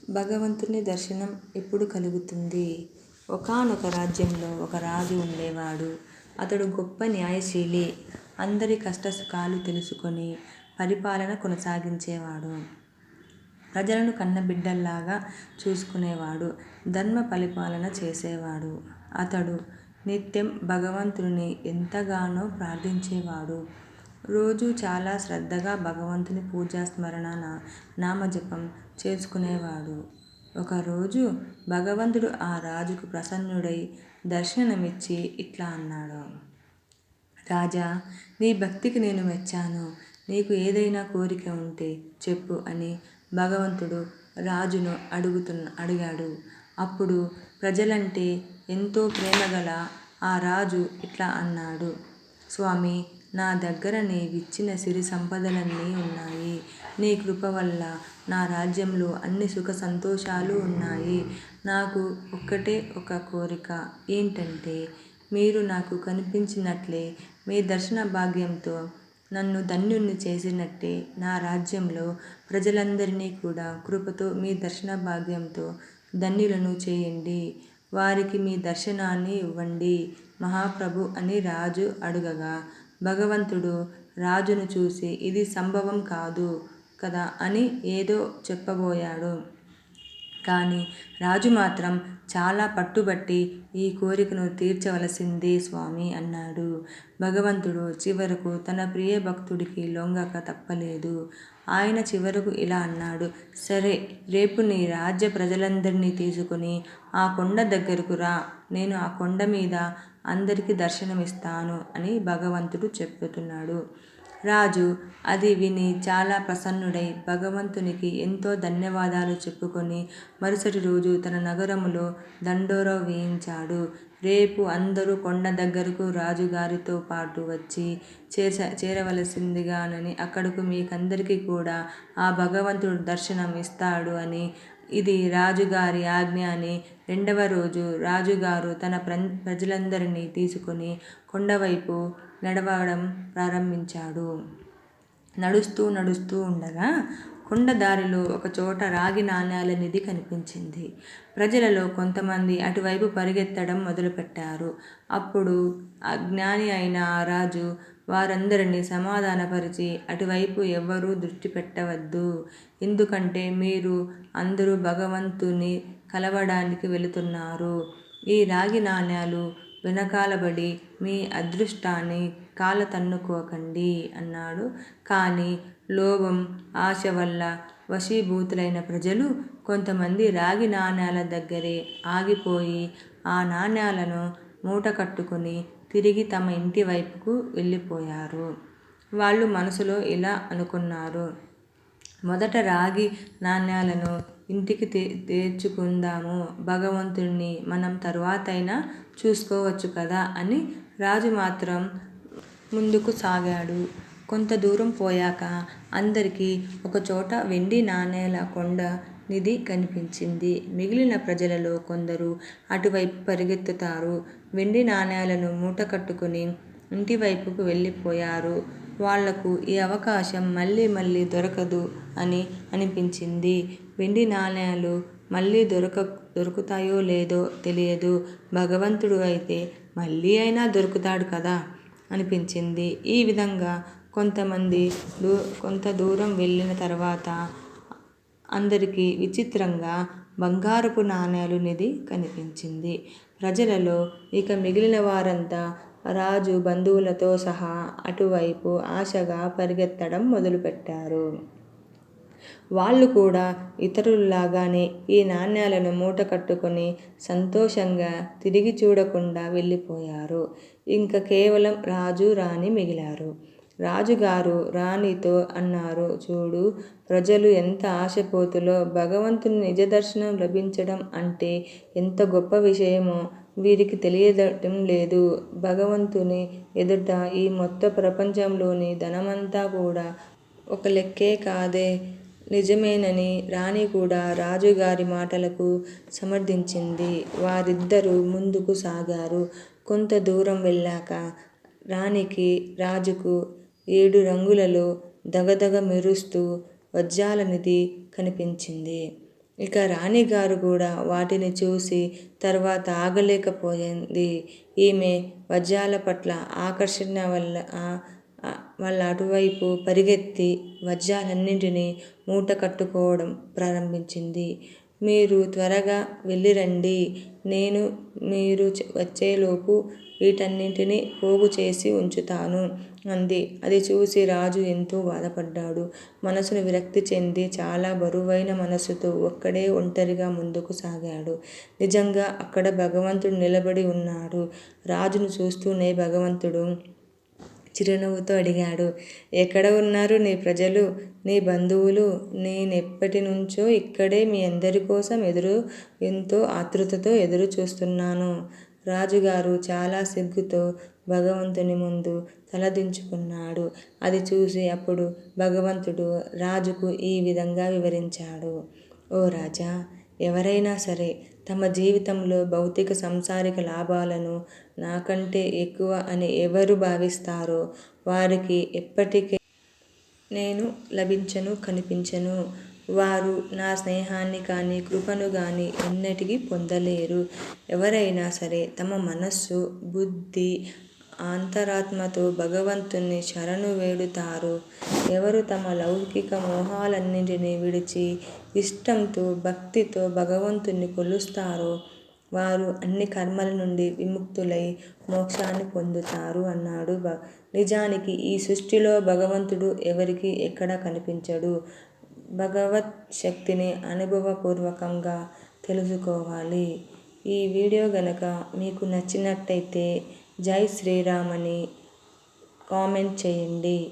భగవంతుని దర్శనం ఎప్పుడు కలుగుతుంది? ఒకానొక రాజ్యంలో ఒక రాజు ఉండేవాడు. అతడు గొప్ప న్యాయశీలి. అందరి కష్టసుఖాలు తెలుసుకొని పరిపాలన కొనసాగించేవాడు. ప్రజలను కన్నబిడ్డల్లాగా చూసుకునేవాడు. ధర్మ పరిపాలన చేసేవాడు. అతడు నిత్యం భగవంతుని ఎంతగానో ప్రార్థించేవాడు. రోజూ చాలా శ్రద్ధగా భగవంతుని పూజాస్మరణ, నామజపం చేసుకునేవాడు. ఒకరోజు భగవంతుడు ఆ రాజుకు ప్రసన్నుడై దర్శనమిచ్చి ఇట్లా అన్నాడు: రాజా, నీ భక్తికి నేను మెచ్చాను. నీకు ఏదైనా కోరిక ఉంటే చెప్పు అని భగవంతుడు రాజును అడిగాడు. అప్పుడు ప్రజలంటే ఎంతో ప్రేమగల ఆ రాజు ఇట్లా అన్నాడు: స్వామి, నా దగ్గర నీవిచ్చిన సిరి సంపదలన్నీ ఉన్నాయి. నీ కృప వల్ల నా రాజ్యంలో అన్ని సుఖ సంతోషాలు ఉన్నాయి. నాకు ఒక్కటే ఒక కోరిక. ఏంటంటే, మీరు నాకు కనిపించినట్లే మీ దర్శన భాగ్యంతో నన్ను ధన్యుణ్ణి చేసినట్టే నా రాజ్యంలో ప్రజలందరినీ కూడా కృపతో మీ దర్శన భాగ్యంతో ధన్యులను చేయండి. వారికి మీ దర్శనాన్ని ఇవ్వండి మహాప్రభు అని రాజు అడుగగా, భగవంతుడు రాజును చూసి ఇది సంభవం కాదు కదా అని ఏదో చెప్పబోయాడు. కానీ రాజు మాత్రం చాలా పట్టుబట్టి ఈ కోరికను తీర్చవలసిందే స్వామి అన్నాడు. భగవంతుడు చివరకు తన ప్రియ భక్తుడికి లొంగక తప్పలేదు. ఆయన చివరకు ఇలా అన్నాడు: సరే, రేపు నీ రాజ్య ప్రజలందరినీ తీసుకుని ఆ కొండ దగ్గరకు రా. నేను ఆ కొండ మీద అందరికీ దర్శనమిస్తాను అని భగవంతుడు చెప్తున్నాడు. రాజు అది విని చాలా ప్రసన్నుడై భగవంతునికి ఎంతో ధన్యవాదాలు చెప్పుకొని మరుసటి రోజు తన నగరములో దండోరా వేయించాడు. రేపు అందరూ కొండ దగ్గరకు రాజుగారితో పాటు వచ్చి చేరవలసిందిగానని, అక్కడకు మీకందరికీ కూడా ఆ భగవంతుడు దర్శనం ఇస్తాడు అని, ఇది రాజుగారి ఆజ్ఞ అని. రెండవ రోజు రాజుగారు తన ప్రజలందరినీ తీసుకుని కొండవైపు నడవడం ప్రారంభించాడు. నడుస్తూ ఉండగా కొండ దారిలో ఒకచోట రాగి నాణేల నిధి కనిపించింది. ప్రజలలో కొంతమంది అటువైపు పరిగెత్తడం మొదలుపెట్టారు. అప్పుడు అజ్ఞాని అయిన ఆ రాజు వారందరినీ సమాధానపరిచి, అటువైపు ఎవ్వరూ దృష్టి పెట్టవద్దు. ఎందుకంటే మీరు అందరూ భగవంతుని కలవడానికి వెళుతున్నారు. ఈ రాగి నాణేలు వెనకాలబడి మీ అదృష్టాన్ని కాలతన్నుకోకండి అన్నాడు. కానీ లోభం, ఆశ వల్ల వశీభూతులైన ప్రజలు కొంతమంది రాగి నాణేల దగ్గరే ఆగిపోయి ఆ నాణేలను మూట కట్టుకుని తిరిగి తమ ఇంటి వైపుకు వెళ్ళిపోయారు. వాళ్ళు మనసులో ఇలా అనుకున్నారు: మొదట రాగి నాణేలను ఇంటికి తెచ్చుకుందాము, భగవంతుణ్ణి మనం తరువాతైనా చూసుకోవచ్చు కదా అని. రాజు మాత్రం ముందుకు సాగాడు. కొంత దూరం పోయాక అందరికీ ఒకచోట వెండి నాణేల కొండ నిధి కనిపించింది. మిగిలిన ప్రజలలో కొందరు అటువైపు పరిగెత్తుతారు. వెండి నాణేలను మూట కట్టుకుని ఇంటివైపుకు వెళ్ళిపోయారు. వాళ్లకు ఈ అవకాశం మళ్ళీ దొరకదు అని అనిపించింది. వెండి నాణేలు మళ్ళీ దొరుకుతాయో లేదో తెలియదు. భగవంతుడు అయితే మళ్ళీ అయినా దొరుకుతాడు కదా అనిపించింది. ఈ విధంగా కొంత దూరం వెళ్ళిన తర్వాత అందరికీ విచిత్రంగా బంగారపు నాణేలు నిధి కనిపించింది. ప్రజలలో ఇక మిగిలిన వారంతా రాజు బంధువులతో సహా అటువైపు ఆశగా పరిగెత్తడం మొదలుపెట్టారు. వాళ్ళు కూడా ఇతరుల్లాగానే ఈ నాణేలను మూట కట్టుకుని సంతోషంగా తిరిగి చూడకుండా వెళ్ళిపోయారు. ఇంక కేవలం రాజు, రాణి మిగిలారు. రాజుగారు రాణితో అన్నారు: చూడు, ప్రజలు ఎంత ఆశపోతులో. భగవంతుని నిజ దర్శనం లభించడం అంటే ఎంత గొప్ప విషయమో వీరికి తెలియటం లేదు. భగవంతుని ఎదుట ఈ మొత్తం ప్రపంచంలోని ధనమంతా కూడా ఒక లెక్కే కాదే. నిజమేనని రాణి కూడా రాజుగారి మాటలకు సమర్థించింది. వారిద్దరూ ముందుకు సాగారు. కొంత దూరం వెళ్ళాక రాణికి, రాజుకు 7 రంగులలో దగదగ మెరుస్తూ వజ్రాల నిధి కనిపించింది. ఇక రాణిగారు కూడా వాటిని చూసి తర్వాత ఆగలేకపోయింది. ఈమె వజ్రాల పట్ల ఆకర్షణ వల్ల అటువైపు పరిగెత్తి వజ్రాలన్నింటినీ మూట కట్టుకోవడం ప్రారంభించింది. మీరు త్వరగా వెళ్ళిరండి. నేను మీరు వచ్చేలోపు వీటన్నింటినీ పోగు చేసి ఉంచుతాను అంది. అది చూసి రాజు ఎంతో బాధపడ్డాడు. మనసును విరక్తి చెంది చాలా బరువైన మనసుతో ఒక్కడే ఒంటరిగా ముందుకు సాగాడు. నిజంగా అక్కడ భగవంతుడు నిలబడి ఉన్నాడు. రాజును చూస్తూనే భగవంతుడు చిరునవ్వుతో అడిగాడు, ఎక్కడ ఉన్నారు నీ ప్రజలు, నీ బంధువులు? నేనెప్పటి నుంచో ఇక్కడే మీ అందరి కోసం ఎంతో ఆతృతతో ఎదురు చూస్తున్నాను. రాజుగారు చాలా సిగ్గుతో భగవంతుని ముందు తలదించుకున్నాడు. అది చూసి అప్పుడు భగవంతుడు రాజుకు ఈ విధంగా వివరించాడు. ఓ రాజా, ఎవరైనా సరే తమ జీవితంలో భౌతిక సంసారిక లాభాలను నాకంటే ఎక్కువ అని ఎవరు భావిస్తారో వారికి ఎప్పటికీ నేను కనిపించను. వారు నా స్నేహాన్ని కానీ కృపను కానీ ఎన్నటికీ పొందలేరు. ఎవరైనా సరే తమ మనస్సు, బుద్ధి, అంతరాత్మతో భగవంతుని శరణు వేడుతారో, ఎవరు తమ లౌకిక మోహాలన్నింటినీ విడిచి ఇష్టంతో భక్తితో భగవంతుని కొలుస్తారో వారు అన్ని కర్మల నుండి విముక్తులై మోక్షాన్ని పొందుతారు అన్నాడు. నిజానికి ఈ సృష్టిలో భగవంతుడు ఎవరికీ ఎక్కడా కనిపించడు. భగవత్ శక్తిని అనుభవపూర్వకంగా తెలుసుకోవాలి. ఈ వీడియో గనక మీకు నచ్చినట్టయితే జై శ్రీరామ్ అని కామెంట్ చేయండి.